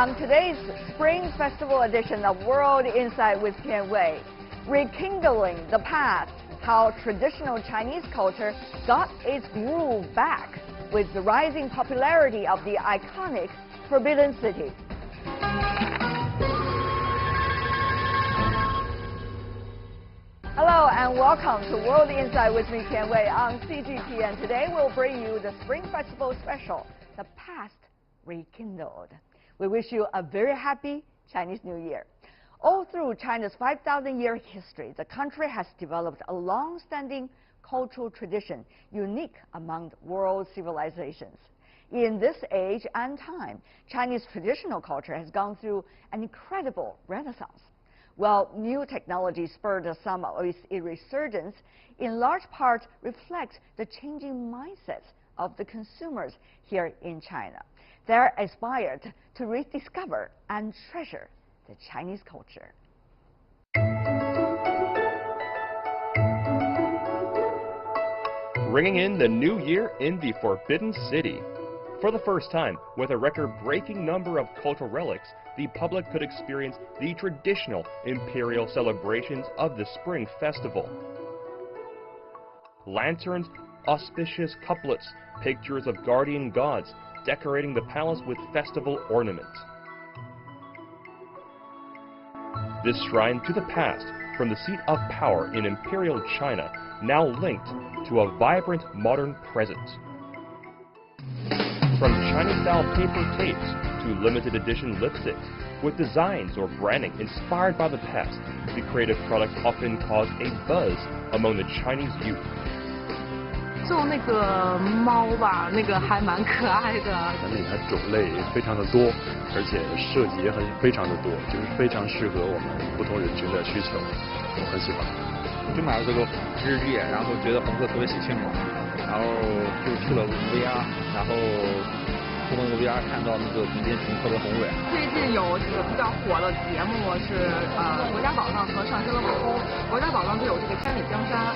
On today's Spring Festival edition of World Insight with Tian Wei, rekindling the past, how traditional Chinese culture got its groove back with the rising popularity of the iconic Forbidden City. Hello and welcome to World Insight with me, Tian Wei, on CGTN. Today we'll bring you the Spring Festival special, The Past Rekindled. We wish you a very happy Chinese New Year. All through China's 5,000-year history, the country has developed a long-standing cultural tradition unique among world civilizations. In this age and time, Chinese traditional culture has gone through an incredible renaissance. While new technology spurred some of its resurgence, in large part reflects the changing mindsets of the consumers here in China. They're inspired to rediscover and treasure the Chinese culture. Ringing in the new year in the Forbidden City. For the first time, with a record-breaking number of cultural relics, the public could experience the traditional imperial celebrations of the Spring Festival. Lanterns, auspicious couplets, pictures of guardian gods, decorating the palace with festival ornaments. This shrine to the past, from the seat of power in imperial China, now linked to a vibrant modern present. From Chinese-style paper tapes to limited edition lipsticks, with designs or branding inspired by the past, the creative products often cause a buzz among the Chinese youth. 做那个猫吧，那个还蛮可爱的。那里的种类非常的多，而且设计也非常的多，就是非常适合我们不同人群的需求，我很喜欢。我就买了这个日历，然后觉得红色特别喜庆嘛，然后就去了VR，然后通过那个 VR 看到那个顶尖群特别宏伟。最近有几个比较火的节目是国家宝藏和上升了悟空。国家宝藏就有这个千里江山，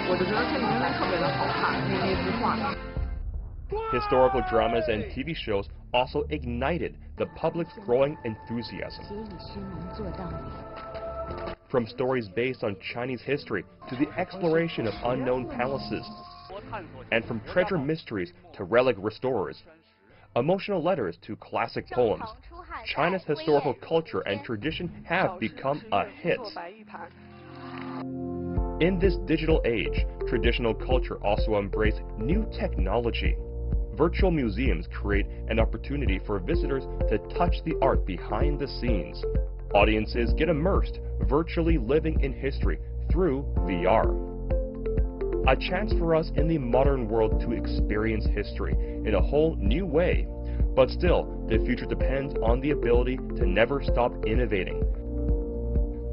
我就觉得这里面特别的好看，那幅画。Historical dramas and TV shows also ignited the public's growing enthusiasm. From stories based on Chinese history to the exploration of unknown palaces, and from treasure mysteries to relic restorers, emotional letters to classic poems, China's historical culture and tradition have become a hit. In this digital age, traditional culture also embraces new technology. Virtual museums create an opportunity for visitors to touch the art behind the scenes. Audiences get immersed, virtually living in history through VR. A chance for us in the modern world to experience history in a whole new way. But still, the future depends on the ability to never stop innovating.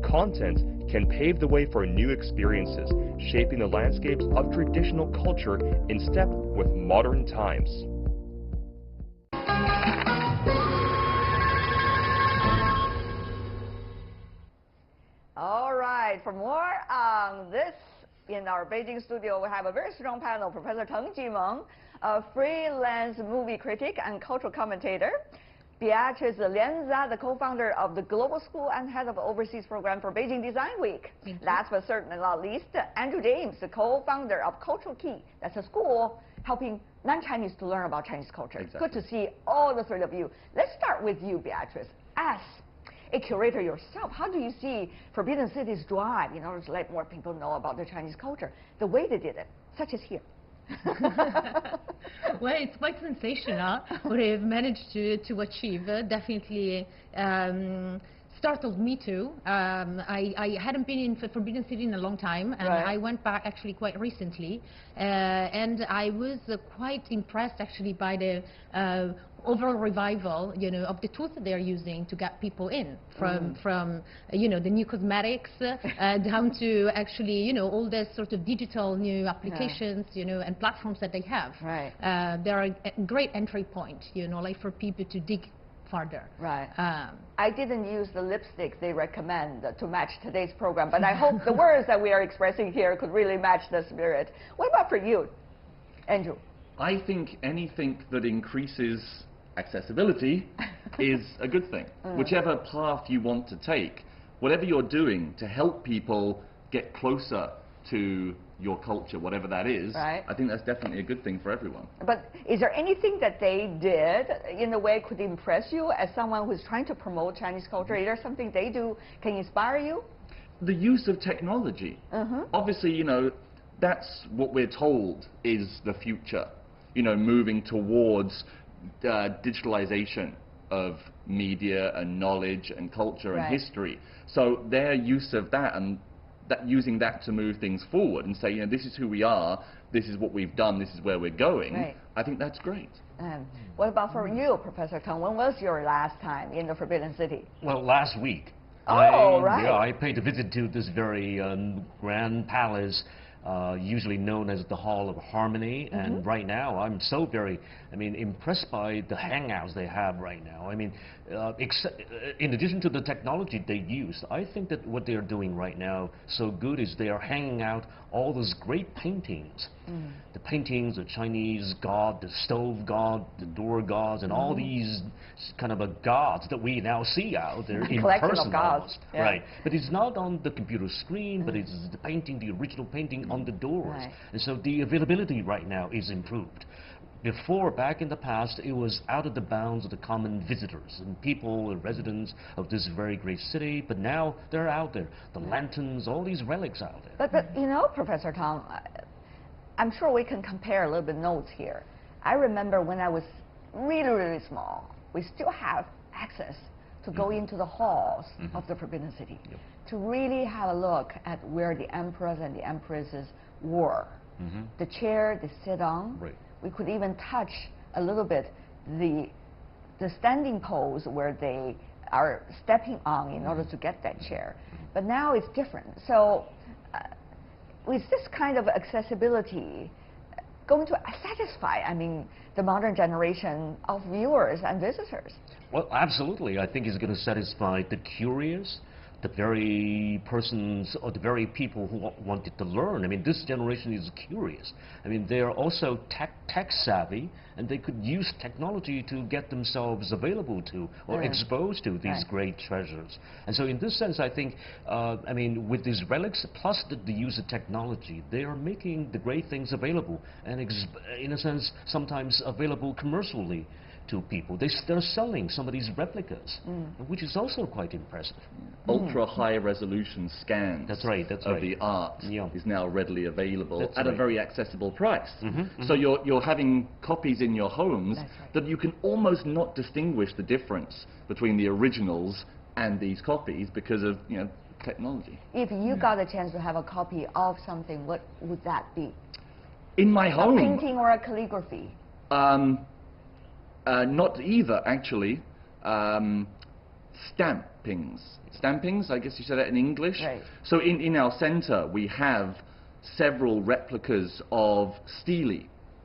Content can pave the way for new experiences, shaping the landscapes of traditional culture in step with modern times. All right, for more on this, in our Beijing studio, we have a very strong panel. Professor Teng Jimeng, a freelance movie critic and cultural commentator. Beatrice Leanza, the co-founder of the Global School and head of overseas program for Beijing Design Week. Last but certainly not least, Andrew James, the co-founder of CulturalKey. That's a school helping non-Chinese to learn about Chinese culture. Exactly. Good to see all the three of you. Let's start with you, Beatrice. As a curator yourself, how do you see Forbidden City's drive in order to let more people know about the Chinese culture, the way they did it, such as here? Well, it's quite sensational what they've managed to achieve. Definitely startled me too. I hadn't been in Forbidden City in a long time, and I went back actually quite recently, and I was quite impressed actually by the overall revival, of the tools that they're using to get people in, from the new cosmetics down to actually, all the sort of digital new applications, and platforms that they have. Right. They're a great entry point, like for people to dig farther. Right. I didn't use the lipstick they recommend to match today's program, but I hope the words that we are expressing here could really match the spirit. What about for you, Andrew? I think anything that increases accessibility is a good thing. Whichever path you want to take, whatever you're doing to help people get closer to your culture, whatever that is, right. I think that's definitely a good thing for everyone. But is there anything that they did in a way could impress you as someone who's trying to promote Chinese culture? Is there something they do can inspire you? The use of technology. Obviously, you know, that's what we're told is the future. You know, moving towards digitalization of media and knowledge and culture and history. So their use of that and using that to move things forward and say, you know, this is who we are, this is what we've done, this is where we're going, I think that's great. What about for you, Professor Teng? When was your last time in the Forbidden City? Well, last week. Oh, right. Yeah, I paid a visit to this very grand palace, usually known as the Hall of Harmony, and right now I'm so very, impressed by the hangouts they have right now. In addition to the technology they use, I think that what they're doing right now so good is they are hanging out all those great paintings. The paintings of Chinese god, the stove god, the door gods, and all these kind of gods that we now see out there in person almost. Right. But it's not on the computer screen, but it's the painting, the original painting on the doors. And so the availability right now is improved. Before, back in the past, it was out of the bounds of the common visitors and people and residents of this very great city, but now they're out there. The lanterns, all these relics out there. But you know, Professor Teng, I'm sure we can compare a little bit notes here. I remember when I was really, really small, we still have access to go into the halls of the Forbidden City to really have a look at where the emperors and the empresses were. The chair they sit on. We could even touch a little bit the standing pose where they are stepping on in order to get that chair. But now it's different. So is this kind of accessibility going to satisfy, the modern generation of viewers and visitors? Well, absolutely. I think it's going to satisfy the curious, the very persons or the very people who wanted to learn. This generation is curious. They are also tech savvy, and they could use technology to get themselves available to or exposed to these great treasures. And so in this sense, I think, with these relics, plus the use of technology, they are making the great things available, and in a sense, sometimes available commercially to people. They're selling some of these replicas, which is also quite impressive. Ultra high resolution scans of the art is now readily available at a very accessible price. So you're having copies in your homes that you can almost not distinguish the difference between the originals and these copies because of technology. If you got a chance to have a copy of something, what would that be? In my home? A painting or a calligraphy? Not either, actually. Stampings. Stampings, I guess you said that in English. So in our center, we have several replicas of stele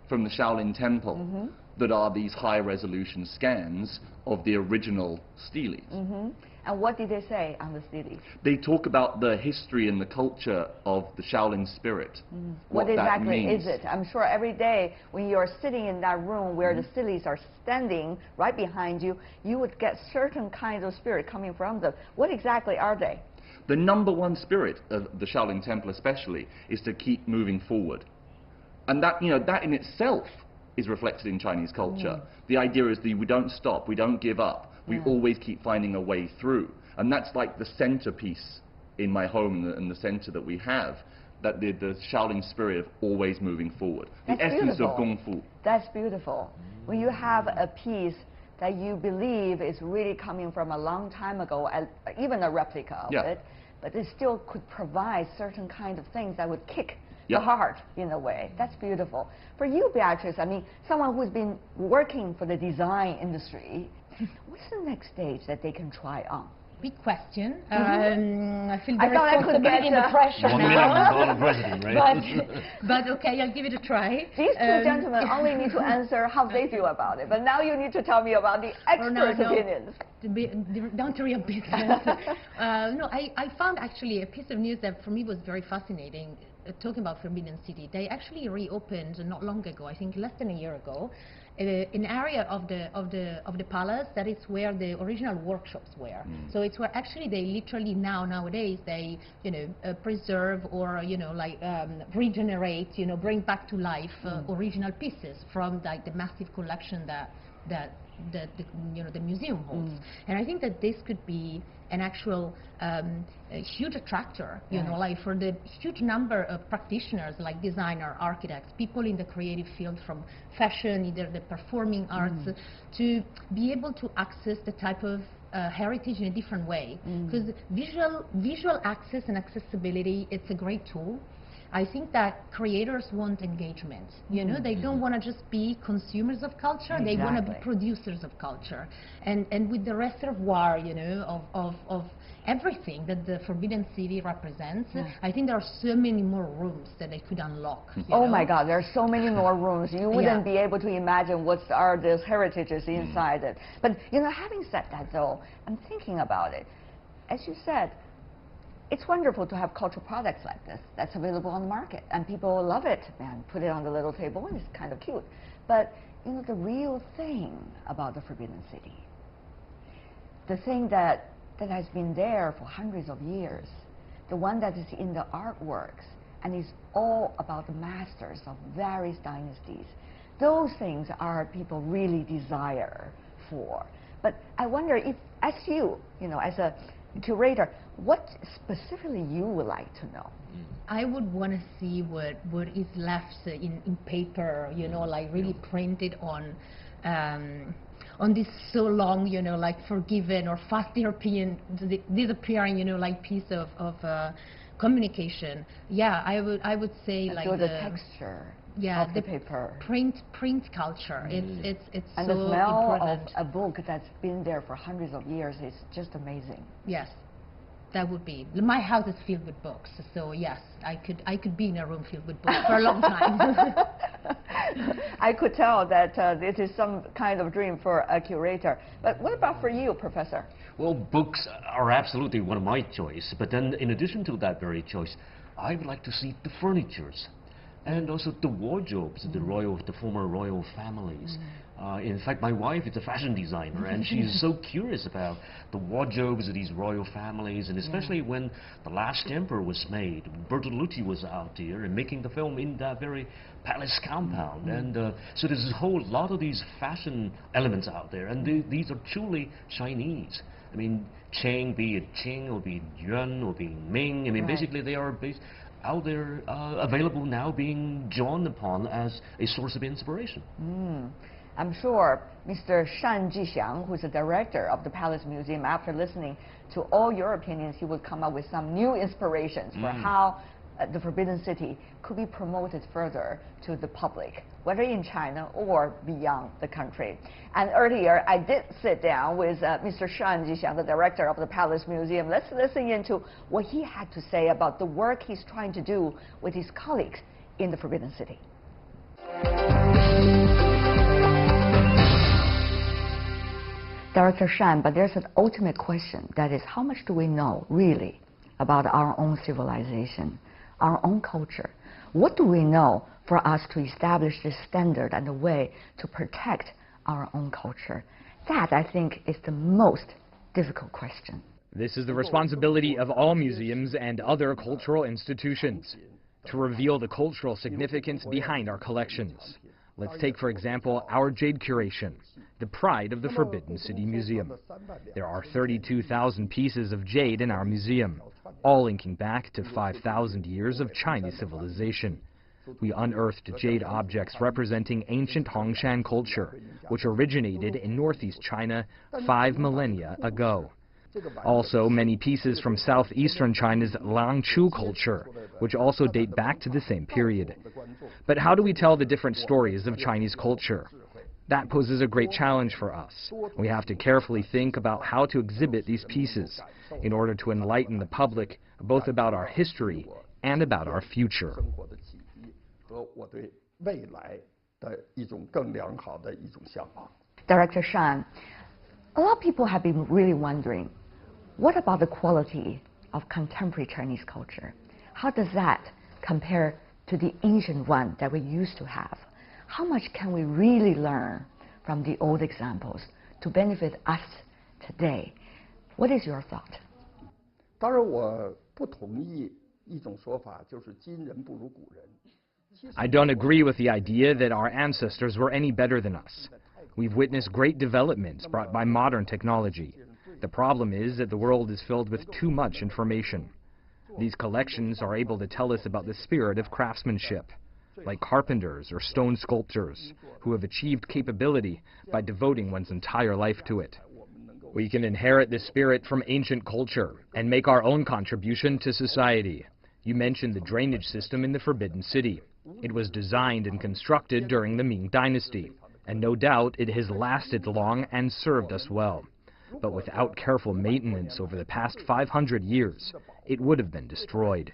from the Shaolin Temple that are these high-resolution scans of the original steles. And what did they say on the stele? They talk about the history and the culture of the Shaolin spirit. What exactly is it? I'm sure every day when you're sitting in that room where the steles are standing right behind you, you would get certain kinds of spirit coming from them. What exactly are they? The #1 spirit of the Shaolin Temple especially is to keep moving forward. And that, that in itself is reflected in Chinese culture. The idea is that we don't stop, we don't give up. We always keep finding a way through. And that's like the centerpiece in my home and the center that we have, that the Shaolin spirit of always moving forward. That's the essence beautiful. of Kung Fu. That's beautiful. When you have a piece that you believe is really coming from a long time ago, even a replica of it, but it still could provide certain kind of things that would kick the heart in a way. That's beautiful. For you, Beatrice, someone who's been working for the design industry, what's the next stage that they can try on? Big question. I feel I very thought I could get the pressure now. President, right? but okay, I'll give it a try. These two gentlemen only need to answer how they feel about it, but now you need to tell me about the experts' opinions. Down to real business. No, I found actually a piece of news that for me was very fascinating. talking about Forbidden City, they actually reopened not long ago, I think less than a year ago, an area of the palace that is where the original workshops were. So it's where actually they literally nowadays they preserve or regenerate, bring back to life original pieces from like the massive collection that the museum holds. And I think that this could be an actual a huge attractor, like for the huge number of practitioners like designer, architects, people in the creative field from fashion, either the performing arts, to be able to access the type of heritage in a different way. Because visual access and accessibility, it's a great tool. I think that creators want engagement. They don't want to just be consumers of culture. They want to be producers of culture. And with the reservoir, of everything that the Forbidden City represents, I think there are so many more rooms that they could unlock. Oh my God, there are so many more rooms. You wouldn't be able to imagine what are these heritages inside it. But having said that, though, I'm thinking about it. As you said, it's wonderful to have cultural products like this that's available on the market, and people love it and put it on the little table, and it's kind of cute. But the real thing about the Forbidden City, the thing that has been there for hundreds of years, the one that is in the artworks and is all about the masters of various dynasties, those things are people really desire for. But I wonder if, as you, as a curator, what specifically you would like to know? I would want to see what is left in paper, like really printed on this so long, like forgiven or fast disappearing, like piece of communication. Yeah, I would say like the texture. Yeah, of the paper. Print culture. It's and so the smell important. of a book that's been there for hundreds of years is just amazing. Yes, that would be. My house is filled with books, so yes, I could be in a room filled with books for a long time. I could tell that this is some kind of dream for a curator. But what about for you, Professor? Well, books are absolutely one of my choice. But then, in addition to that very choice, I would like to see the furnitures. And also the wardrobes, the former royal families. In fact, my wife is a fashion designer, and she's so curious about the wardrobes of these royal families, and especially when The Last Emperor was made, Bertolucci was out there and making the film in that very palace compound. And so there's a whole lot of these fashion elements out there, and these are truly Chinese. I mean, Qing, be it Qing, or be it Yuan, or be it Ming, I mean, basically they are based out there, available now, being drawn upon as a source of inspiration. I'm sure Mr. Shan Jixiang, who's the director of the Palace Museum, after listening to all your opinions, he would come up with some new inspirations for how the Forbidden City could be promoted further to the public, whether in China or beyond the country. And earlier, I did sit down with Mr. Shan Jixiang, the director of the Palace Museum. Let's listen into what he had to say about the work he's trying to do with his colleagues in the Forbidden City. Director Shan, but there's an ultimate question, that is, how much do we know, really, about our own civilization, our own culture? What do we know for us to establish this standard and a way to protect our own culture? That, I think, is the most difficult question. This is the responsibility of all museums and other cultural institutions, to reveal the cultural significance behind our collections. Let's take, for example, our jade curation, the pride of the Forbidden City Museum. There are 32,000 pieces of jade in our museum, all linking back to 5,000 years of Chinese civilization. We unearthed jade objects representing ancient Hongshan culture, which originated in northeast China 5 millennia ago. Also, many pieces from southeastern China's Langchu culture, which also date back to the same period. But how do we tell the different stories of Chinese culture? That poses a great challenge for us. We have to carefully think about how to exhibit these pieces in order to enlighten the public both about our history and about our future. Director Shan, a lot of people have been really wondering, what about the quality of contemporary Chinese culture? How does that compared to the ancient one that we used to have? How much can we really learn from the old examples to benefit us today? What is your thought? 当然，我不同意一种说法，就是今人不如古人。 I don't agree with the idea that our ancestors were any better than us. We've witnessed great developments brought by modern technology. The problem is that the world is filled with too much information. These collections are able to tell us about the spirit of craftsmanship, like carpenters or stone sculptors, who have achieved capability by devoting one's entire life to it. We can inherit this spirit from ancient culture and make our own contribution to society. You mentioned the drainage system in the Forbidden City. It was designed and constructed during the Ming Dynasty, and no doubt it has lasted long and served us well. But without careful maintenance over the past 500 years, it would have been destroyed.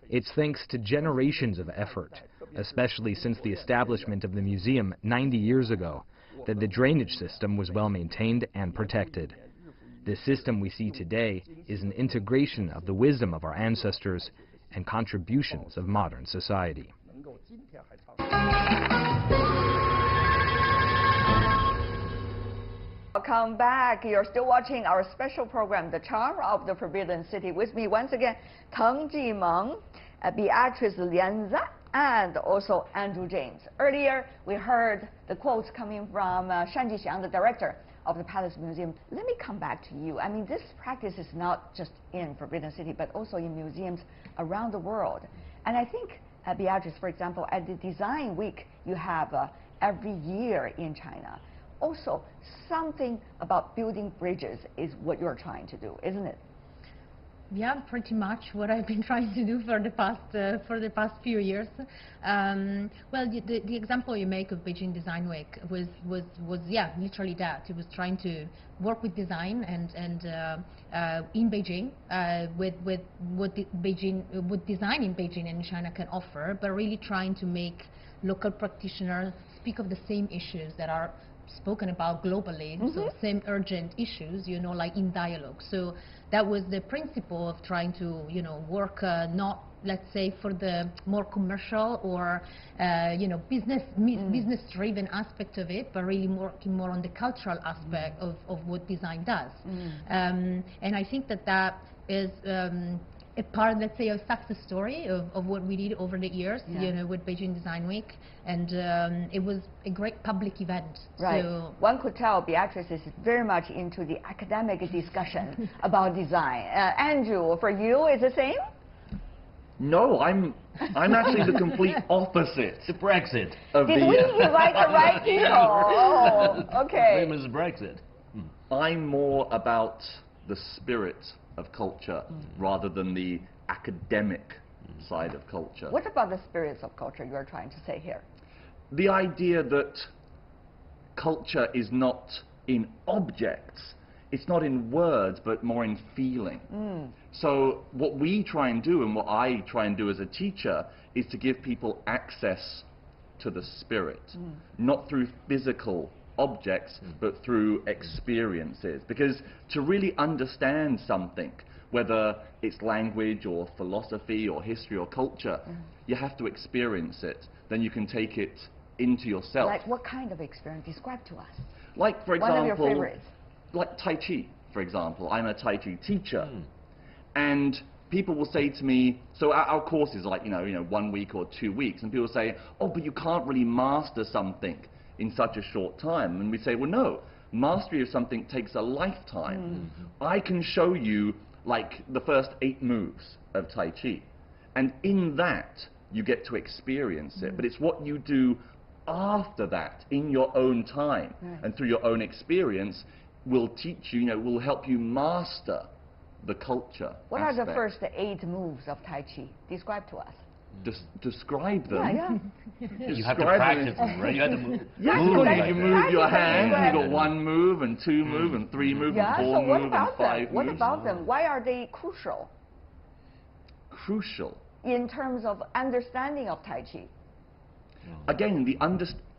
It's thanks to generations of effort, especially since the establishment of the museum 90 years ago, that the drainage system was well maintained and protected. The system we see today is an integration of the wisdom of our ancestors and contributions of modern society. Welcome back. You're still watching our special program, The Charm of the Forbidden City. With me once again, Teng Jimeng, Beatrice Leanza, and also Andrew James. Earlier, we heard the quotes coming from Shan Jixiang, the director of the Palace Museum. Let me come back to you. I mean, this practice is not just in Forbidden City, but also in museums around the world. And I think, Beatrice, for example, at the Design Week you have every year in China, also something about building bridges is what you're trying to do, isn't it? Yeah, pretty much what I've been trying to do for the past few years. Well, the example you make of Beijing Design Week was yeah, literally that. It was trying to work with design and in Beijing with what design in Beijing and China can offer, but really trying to make local practitioners speak of the same issues that are spoken about globally, so same urgent issues, you know, like in dialogue. So that was the principle of trying to, you know, work not, let's say, for the more commercial or, you know, business-driven aspect of it, but really working more on the cultural aspect of what design does. And I think that is a part, let's say, a success story of what we did over the years, you know, with Beijing Design Week, and it was a great public event. Right. So one could tell Beatrice is very much into the academic discussion about design. Andrew, for you, is the same? No, I'm actually the complete opposite. The Brexit. Did we invite the right people? Oh, okay. Same as Brexit. I'm more about the spirit of culture rather than the academic side of culture. What about the spirits of culture you're trying to say here? The idea that culture is not in objects, it's not in words, but more in feeling. So what we try and do, and what I try and do as a teacher, is to give people access to the spirit, not through physical objects, but through experiences. Because to really understand something, whether it's language or philosophy or history or culture, you have to experience it. Then you can take it into yourself. Like what kind of experience? Describe to us. Like, for example, one of your favorites. Like Tai Chi, for example. I'm a Tai Chi teacher. And people will say to me, so our course is like, you know, 1 week or 2 weeks, and people say, oh, but you can't really master something in such a short time. And we say, well, no, mastery of something takes a lifetime. I can show you like the first 8 moves of Tai Chi, and in that you get to experience it, but it's what you do after that in your own time and through your own experience will teach you, will help you master the culture. What are the first 8 moves of Tai Chi? Describe to us. Describe them. You have to practice them, right? You have to move. Yes, you move your hands. You got 1 move and 2 move and 3 move and 4 move and 5 moves. What about them? Why are they crucial? Crucial? In terms of understanding of Tai Chi. Again,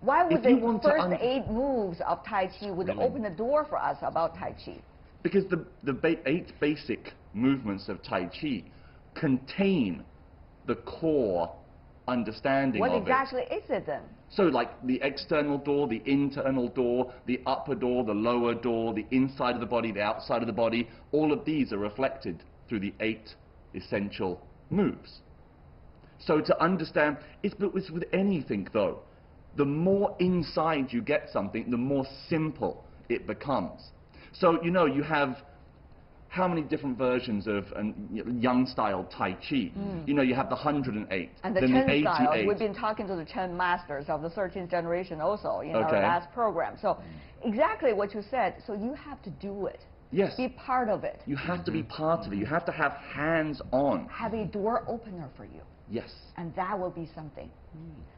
why would the first 8 moves of Tai Chi would open the door for us about Tai Chi? Because the 8 basic movements of Tai Chi contain the core understanding what of exactly is it then? So like the external door, the internal door, the upper door, the lower door, the inside of the body, the outside of the body, all of these are reflected through the 8 essential moves. So to understand, it's with anything though. The more inside you get something, the more simple it becomes. So, you know, you have how many different versions of Yang style Tai Chi? You know, you have the 108, and the then Chen the 88. style. We've been talking to the Chen masters of the 13th generation also in our last program. So exactly what you said. So you have to do it. Yes. Be part of it. You have to be part of it. You have to have hands-on. Have a door opener for you. Yes. And that will be something.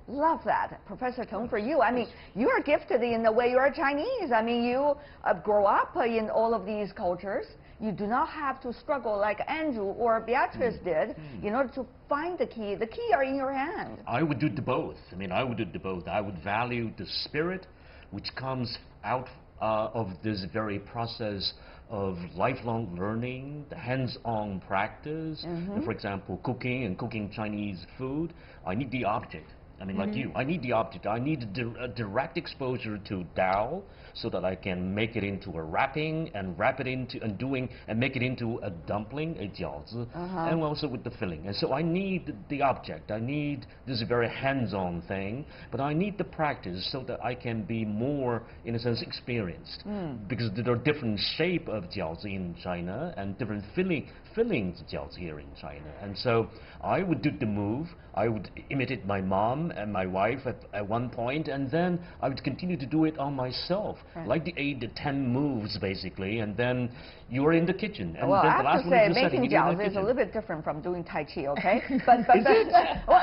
Love that. Professor Teng, for you, I mean, you are gifted in the way you are Chinese. I mean, you grow up in all of these cultures. You do not have to struggle like Andrew or Beatrice did in order to find the key. The key are in your hand. I would do the both. I mean, I would do the both. I would value the spirit which comes out of this very process of lifelong learning, the hands-on practice. For example, cooking Chinese food. I need the object. I mean, like you, I need the object. I need a direct exposure to Tao so that I can make it into a wrapping and wrap it into and make it into a dumpling, a jiaozi, and also with the filling. And so I need the object. I need this very hands-on thing, but I need the practice so that I can be more, in a sense, experienced. Because there are different shape of jiaozi in China and different fillings of jiaozi here in China. And so I would do the move. I would imitate my mom and my wife at one point, and then I would continue to do it on myself, like the 8 to 10 moves basically, and then you're in the kitchen. And well, then I the have to say, making jiaozi is a little bit different from doing Tai Chi, okay? but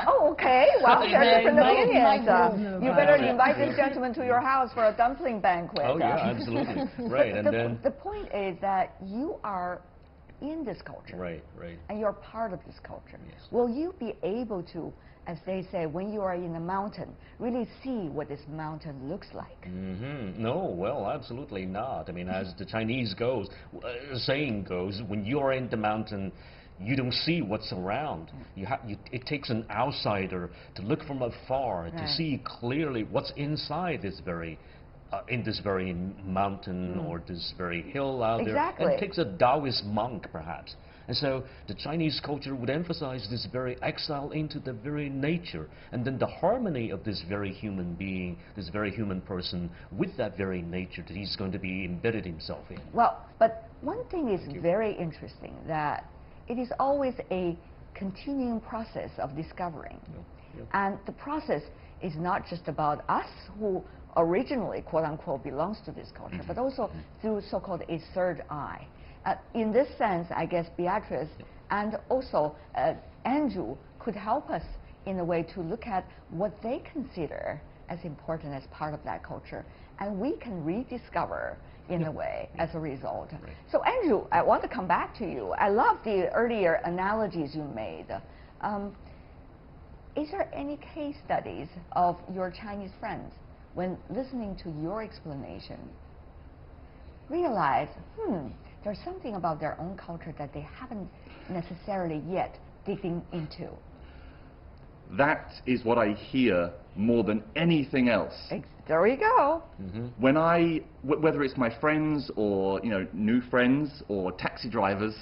oh, okay. Well, there are different opinions. You better invite this gentleman to your house for a dumpling banquet. Oh yeah, absolutely. Right, and then the point is that you are in this culture. Right. And you're part of this culture. Yes. Will you be able to, as they say, when you are in the mountain, really see what this mountain looks like? No, well, absolutely not. I mean, as the Chinese saying goes, when you're in the mountain, you don't see what's around. It takes an outsider to look from afar to see clearly what's inside this very in this very mountain or this very hill out there. And it takes a Taoist monk, perhaps. And so the Chinese culture would emphasize this very exile into the very nature, and then the harmony of this very human being, this very human person, with that very nature that he's going to be embedded himself in. Well, but one thing is very interesting, that it is always a continuing process of discovering. And the process is not just about us who originally, quote-unquote, belongs to this culture, but also through so-called a third eye. In this sense, I guess Beatrice and also Andrew could help us in a way to look at what they consider as important as part of that culture, and we can rediscover in a way as a result. So Andrew, I want to come back to you. I love the earlier analogies you made. Is there any case studies of your Chinese friends, when listening to your explanation, realize, there's something about their own culture that they haven't necessarily yet digging into? That is what I hear more than anything else. There you go. When whether it's my friends or new friends or taxi drivers,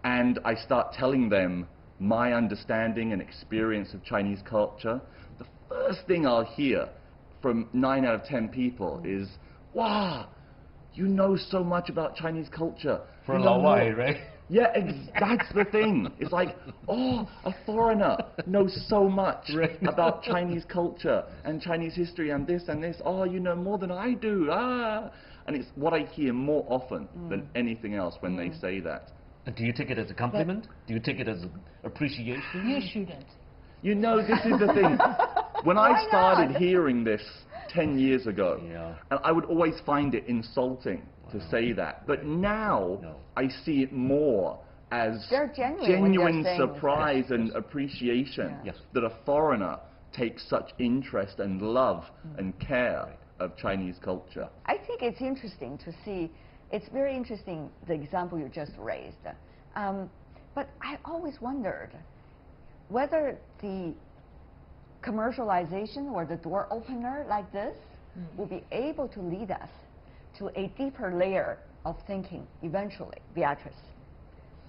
and I start telling them my understanding and experience of Chinese culture, the first thing I'll hear from 9 out of 10 people is, wow, you know so much about Chinese culture. For Lao Wai, right? Yeah, that's the thing. It's like, oh, a foreigner knows so much about Chinese culture and Chinese history and this and this. Oh, you know more than I do. And it's what I hear more often than anything else when they say that. And do you take it as a compliment? Do you take it as appreciation? You shouldn't. You know, this is the thing. When I started hearing this 10 years ago, and I would always find it insulting to say that. But now I see it more as genuine surprise and appreciation that a foreigner takes such interest and love and care of Chinese culture. I think it's interesting to see. It's very interesting, the example you just raised. But I always wondered, whether the commercialization or the door opener like this will be able to lead us to a deeper layer of thinking eventually, Beatrice,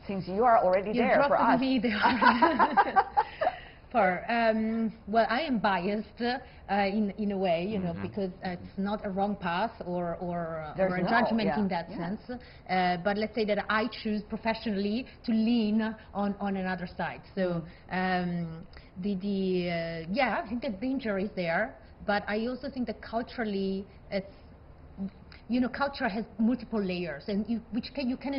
since you are already there for us. Me there. Well, I am biased in a way, you know, because it's not a wrong path or a judgment in that sense. But let's say that I choose professionally to lean on another side. So yeah, I think the danger is there, but I also think that culturally it's, you know, culture has multiple layers, and you can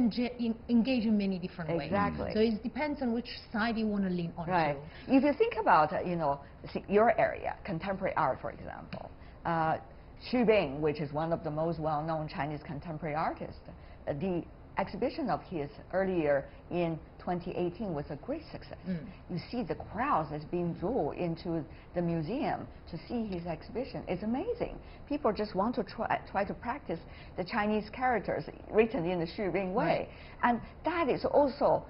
engage in many different ways. Exactly. So it depends on which side you want to lean on. Right. If you think about, you know, your area, contemporary art, for example, Xu Bing, which is one of the most well-known Chinese contemporary artists, the exhibition of his earlier in 2018 was a great success. You see the crowds that's being drawn into the museum to see his exhibition. It's amazing. People just want to try to practice the Chinese characters written in the Xu Bing way. And that is also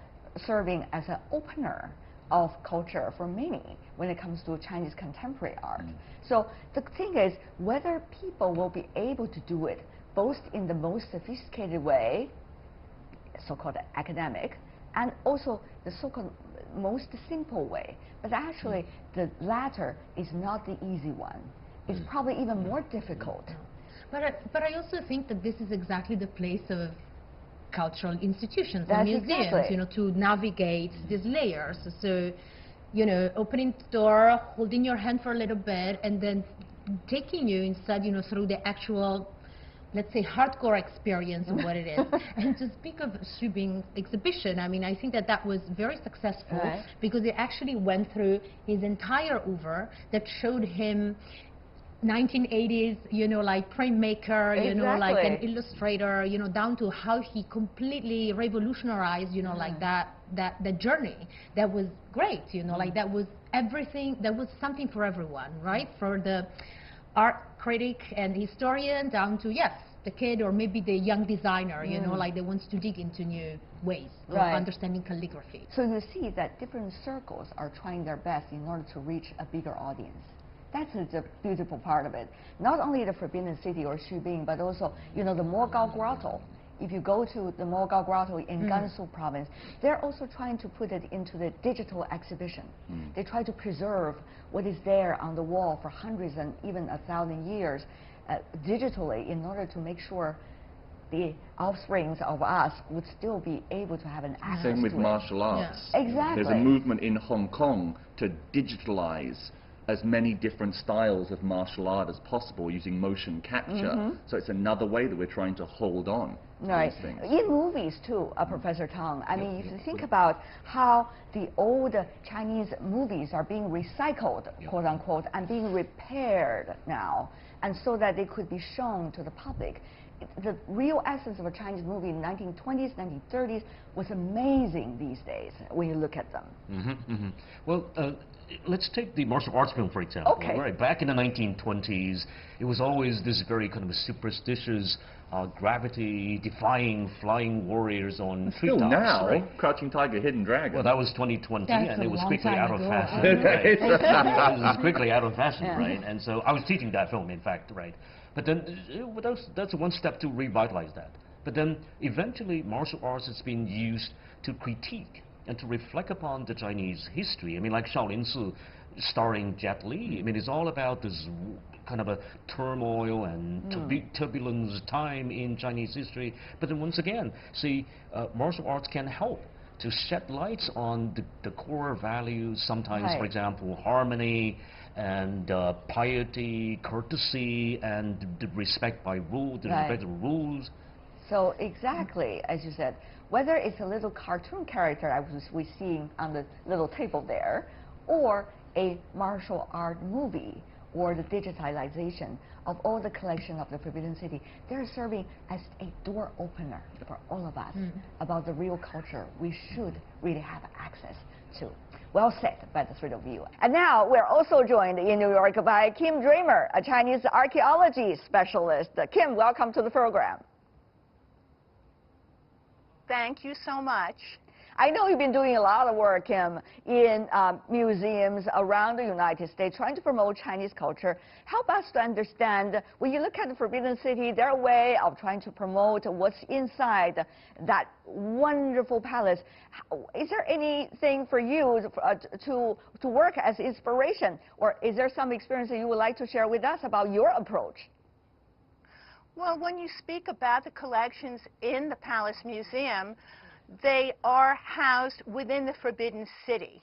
serving as an opener of culture for many when it comes to Chinese contemporary art. So the thing is, whether people will be able to do it both in the most sophisticated way, so-called academic, and also the so-called most simple way. But actually, the latter is not the easy one. It's probably even more difficult. But I also think that this is exactly the place of cultural institutions That's and museums, exactly. you know, to navigate these layers. So, you know, opening the door, holding your hand for a little bit, and then taking you instead, you know, through the actual, let's say, hardcore experience of what it is. And to speak of Xu Bing exhibition, I mean, I think that that was very successful because it actually went through his entire oeuvre that showed him 1980s, you know, like printmaker, you know, like an illustrator, you know, down to how he completely revolutionized, you know, like the journey. That was great, you know, like that was everything, that was something for everyone, right? For the art critic and historian down to, yes, the kid or maybe the young designer, you know, like that wants to dig into new ways of understanding calligraphy. So you see that different circles are trying their best in order to reach a bigger audience. That's the beautiful part of it. Not only the Forbidden City or Xu Bing, but also, you know, the Mogao Grotto. If you go to the Mogao Grotto in Gansu province, they're also trying to put it into the digital exhibition. They try to preserve what is there on the wall for hundreds and even 1,000 years digitally in order to make sure the offsprings of us would still be able to have an access to it. Same with martial arts. Exactly. There's a movement in Hong Kong to digitalize as many different styles of martial art as possible using motion capture. So it's another way that we're trying to hold on to these things. In movies too, Professor Teng, I mean, if you think about how the old Chinese movies are being recycled, quote unquote, and being repaired now, and so that they could be shown to the public. The real essence of a Chinese movie in the 1920s, 1930s was amazing these days when you look at them. Well, let's take the martial arts film, for example. Right, back in the 1920s, it was always this very kind of a superstitious, gravity-defying flying warriors on treetops. Still now, right? Crouching Tiger, Hidden Dragon. Well, that was 2020, and it was quickly out of fashion. It was quickly out of fashion, right? And so I was teaching that film, in fact, right? But then that's one step to revitalize that. But then eventually, martial arts has been used to critique and to reflect upon the Chinese history. I mean, like Shaolin Si, starring Jet Li. I mean, it's all about this kind of a turmoil and turbulence time in Chinese history. But then once again, see, martial arts can help to shed lights on the core values, sometimes, for example, harmony and piety, courtesy, and the respect by rules, the respect of rules. So exactly, as you said, whether it's a little cartoon character we're seeing on the little table there, or a martial art movie, or the digitalization of all the collection of the Forbidden City, they're serving as a door opener for all of us about the real culture we should really have access to. Well said by the three of you. And now we're also joined in New York by Kim Dreamer, a Chinese archaeology specialist. Kim, welcome to the program. Thank you so much. I know you've been doing a lot of work, Kim, in museums around the United States, trying to promote Chinese culture. Help us to understand, when you look at the Forbidden City, their way of trying to promote what's inside that wonderful palace. Is there anything for you to work as inspiration, or is there some experience that you would like to share with us about your approach? Well, when you speak about the collections in the Palace Museum, they are housed within the Forbidden City.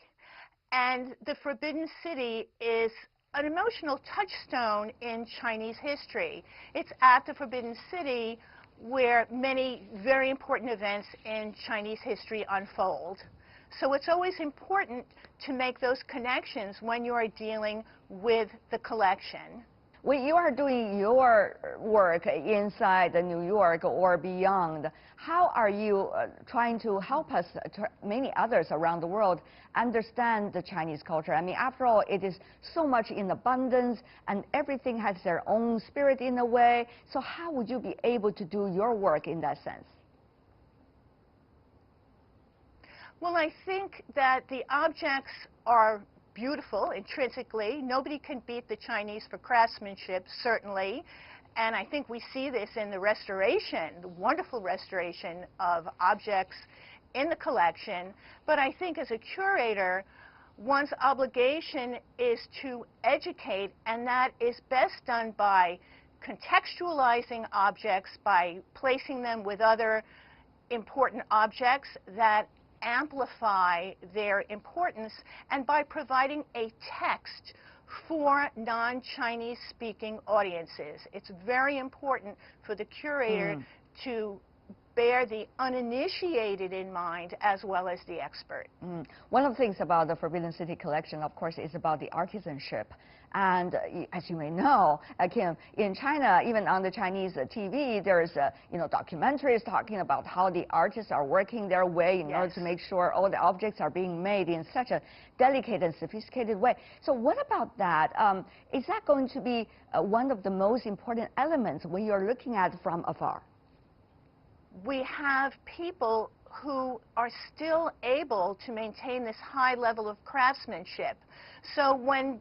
And the Forbidden City is an emotional touchstone in Chinese history. It's at the Forbidden City where many very important events in Chinese history unfold. So it's always important to make those connections when you are dealing with the collection. When you are doing your work inside New York or beyond, how are you trying to help us, many others around the world, understand the Chinese culture? I mean, after all, it is so much in abundance, and everything has their own spirit in a way. So how would you be able to do your work in that sense? Well, I think that the objects are beautiful intrinsically. Nobody can beat the Chinese for craftsmanship, certainly. And I think we see this in the restoration, the wonderful restoration of objects in the collection. But I think as a curator, one's obligation is to educate, and that is best done by contextualizing objects, by placing them with other important objects that amplify their importance, and by providing a text for non-Chinese speaking audiences. It's very important for the curator to bear the uninitiated in mind as well as the expert. One of the things about the Forbidden City collection, of course, is about the artisanship. And as you may know, Kim, in China, even on the Chinese TV, there's documentaries talking about how the artists are working their way in order to make sure all the objects are being made in such a delicate and sophisticated way. So what about that? Is that going to be one of the most important elements when you're looking at it from afar? We have people who are still able to maintain this high level of craftsmanship. So when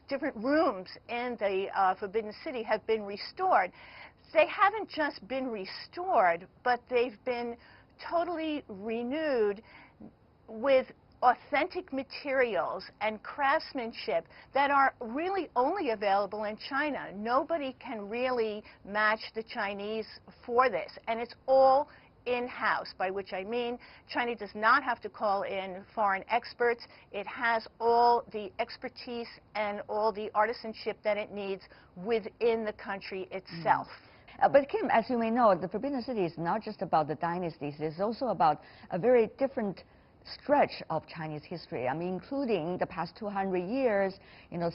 different rooms in the Forbidden City have been restored, they haven't just been restored, but they've been totally renewed with authentic materials and craftsmanship that are really only available in China. Nobody can really match the Chinese for this, and it's all in-house, by which I mean China does not have to call in foreign experts. It has all the expertise and all the artisanship that it needs within the country itself. But Kim, as you may know, the Forbidden City is not just about the dynasties. It's also about a very different stretch of Chinese history. I mean, including the past 200 years,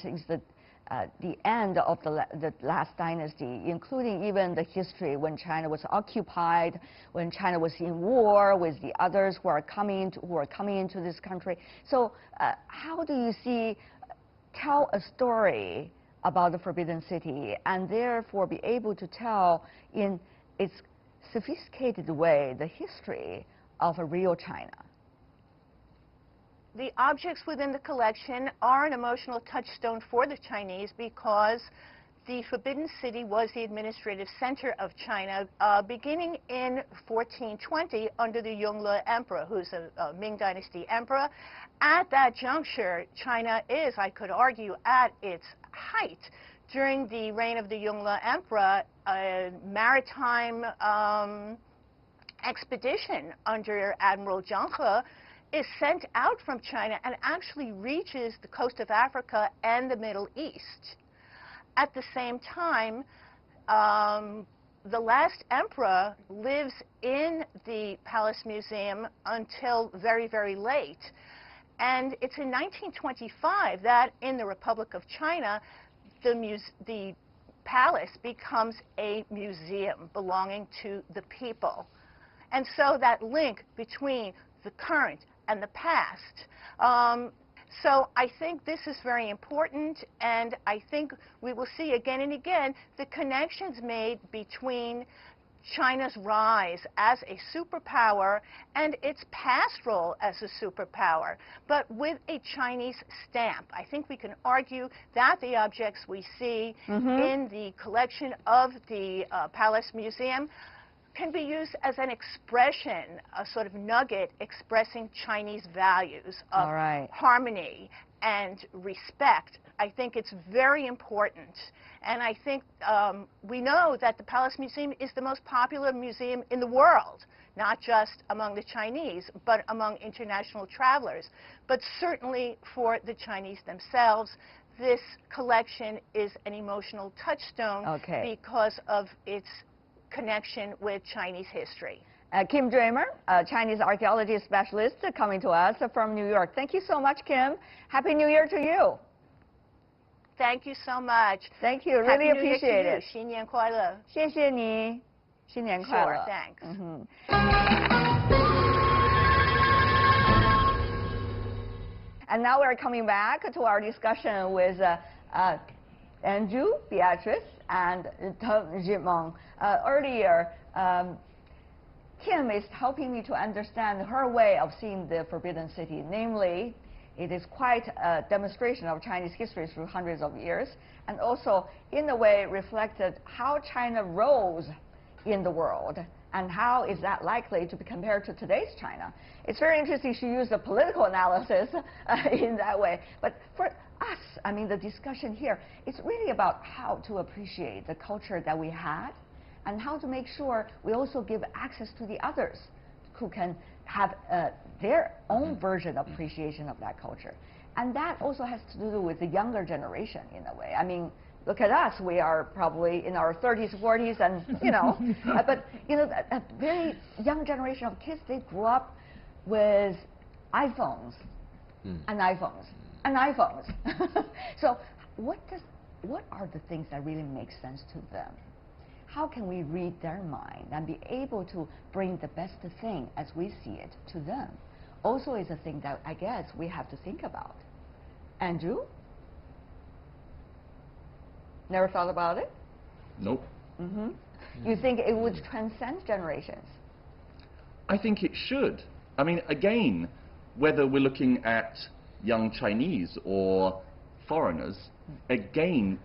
since the end of the last dynasty, including even the history when China was occupied, when China was in war with the others who are coming into this country. So how do you tell a story about the Forbidden City and therefore be able to tell in its sophisticated way the history of a real China? The objects within the collection are an emotional touchstone for the Chinese because the Forbidden City was the administrative center of China beginning in 1420 under the Yongle Emperor, who's a Ming Dynasty emperor. At that juncture, China is, I could argue, at its height. During the reign of the Yongle Emperor, a maritime expedition under Admiral Zhang He is sent out from China and actually reaches the coast of Africa and the Middle East. At the same time, the last emperor lives in the Palace Museum until very, very late. And it's in 1925 that in the Republic of China, the palace becomes a museum belonging to the people. And so that link between the current and the past. So I think this is very important, and I think we will see again and again the connections made between China's rise as a superpower and its past role as a superpower, but with a Chinese stamp. I think we can argue that the objects we see in the collection of the Palace Museum can be used as an expression, a sort of nugget expressing Chinese values of harmony and respect. I think it's very important. And I think we know that the Palace Museum is the most popular museum in the world, not just among the Chinese, but among international travelers. But certainly for the Chinese themselves, this collection is an emotional touchstone because of its connection with Chinese history. Kim Dreamer, a Chinese archaeology specialist, coming to us from New York. Thank you so much, Kim. Happy New Year to you. Thank you so much. Thank you. Really appreciate it. 新年快乐。谢谢你。新年快乐。Sure, thanks. And now we're coming back to our discussion with Andrew, Beatrice, and Teng Jimeng. Earlier, Kim is helping me to understand her way of seeing the Forbidden City. Namely, it is quite a demonstration of Chinese history through hundreds of years, and also, in a way, reflected how China rose in the world, and how is that likely to be compared to today's China. It's very interesting she used a political analysis in that way. But for us, I mean, the discussion here, it's really about how to appreciate the culture that we had, and how to make sure we also give access to the others who can have their own version of appreciation of that culture. And that also has to do with the younger generation in a way. I mean, look at us, we are probably in our 30s, 40s, and, you know, but, you know, a very young generation of kids, they grew up with iPhones and iPhones and iPhones. So what are the things that really make sense to them? How can we read their mind and be able to bring the best thing as we see it to them? Also is a thing that I guess we have to think about. Andrew? Never thought about it? Nope. You think it would transcend generations? I think it should. I mean, again, whether we're looking at young Chinese or foreigners, again,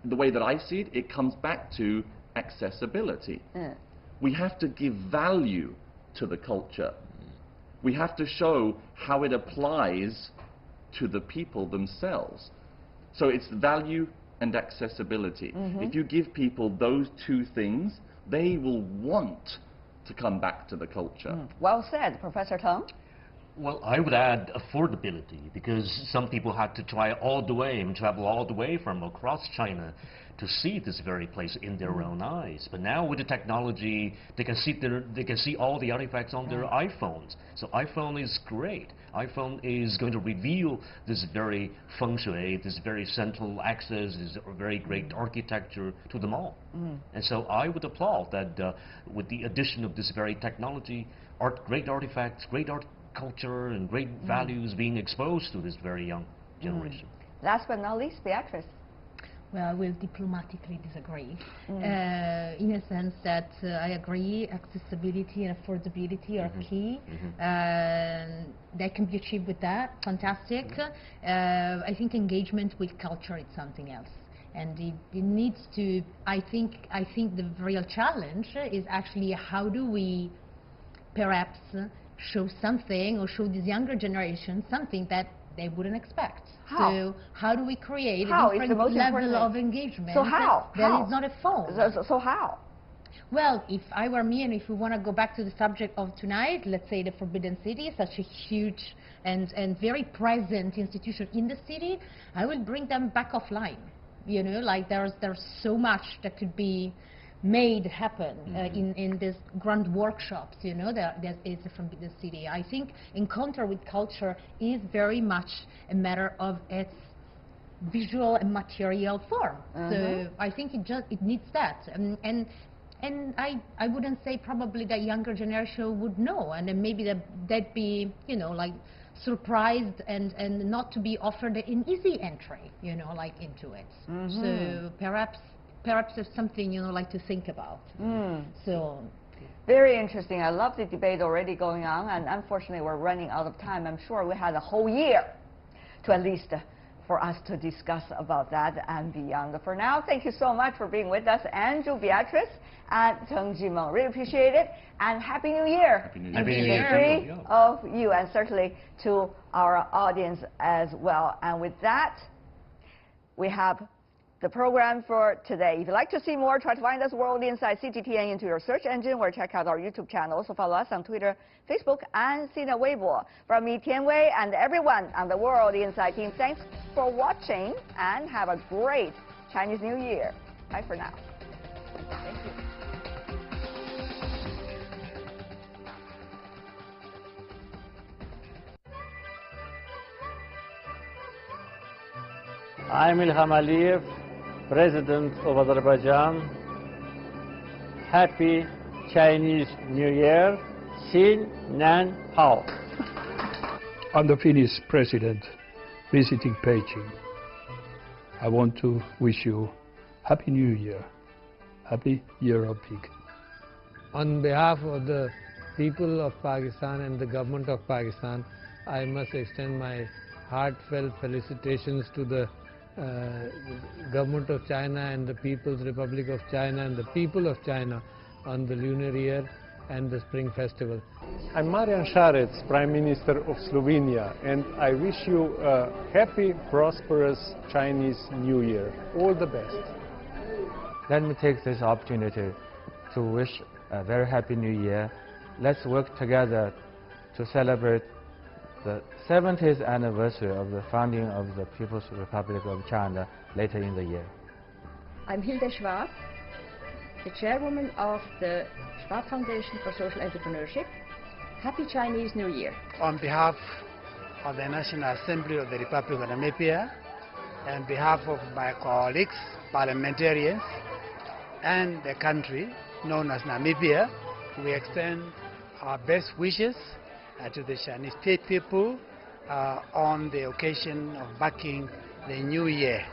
the way that I see it, it comes back to accessibility. We have to give value to the culture. We have to show how it applies to the people themselves. So it's value and accessibility. If you give people those two things, they will want to come back to the culture. Well said, Professor Teng. Well, I would add affordability, because some people had to try all the way and travel all the way from across China to see this very place in their own eyes. But now with the technology, they can see all the artifacts on their iPhones. So iPhone is great. iPhone is going to reveal this very feng shui, this very central access, this very great architecture to them all. And so I would applaud that with the addition of this very technology, great artifacts, great art culture, and great values being exposed to this very young generation. Last but not least, Beatrice. Well, I will diplomatically disagree, in a sense that I agree accessibility and affordability are key. That can be achieved with that, fantastic. I think engagement with culture is something else. And it needs to, I think the real challenge is actually how do we perhaps show something or show this younger generation something that they wouldn't expect. How? So how do we create how? a different level of engagement? So how? That is not a phone. So how? Well, if I were me, and if we want to go back to the subject of tonight, let's say the Forbidden City, such a huge and very present institution in the city, I will bring them back offline. You know, like there's so much that could be made happen in this grand workshops, you know, that is from the city. I think encounter with culture is very much a matter of its visual and material form. So I think it needs that. And I wouldn't say probably that younger generation would know, and then maybe they'd be, you know, like surprised and not to be offered an easy entry, you know, like into it. So perhaps perhaps there's something, like to think about. So. Very interesting. I love the debate already going on, and unfortunately we're running out of time. I'm sure we had a whole year to at least for us to discuss about that and beyond. For now, thank you so much for being with us, Andrew, Beatrice, and Teng Jimeng. Really appreciate it, and Happy New Year. Happy New Year. Happy New Year. Three of you, and certainly to our audience as well. And with that, we have the program for today. If you'd like to see more, try to find us World Inside CGTN into your search engine, or check out our YouTube channel. Also follow us on Twitter, Facebook, and Sina Weibo. From me, Tian Wei, and everyone on the World Inside team, thanks for watching, and have a great Chinese New Year. Bye for now. Thank you. I'm Ilham Aliyev, President of Azerbaijan. Happy Chinese New Year. Xin Nan Hao. I'm the Finnish President visiting Beijing. I want to wish you Happy New Year. Happy Year of Pig. On behalf of the people of Pakistan and the government of Pakistan, I must extend my heartfelt felicitations to the government of China and the People's Republic of China and the people of China on the Lunar Year and the Spring Festival. I'm Marian Šarec, Prime Minister of Slovenia, and I wish you a happy, prosperous Chinese New Year. All the best. Let me take this opportunity to wish a very happy New Year. Let's work together to celebrate the 70th anniversary of the founding of the People's Republic of China later in the year. I'm Hilde Schwab, the chairwoman of the Schwab Foundation for Social Entrepreneurship. Happy Chinese New Year. On behalf of the National Assembly of the Republic of Namibia, and on behalf of my colleagues, parliamentarians, and the country known as Namibia, we extend our best wishes to the Chinese state people on the occasion of marking the new year.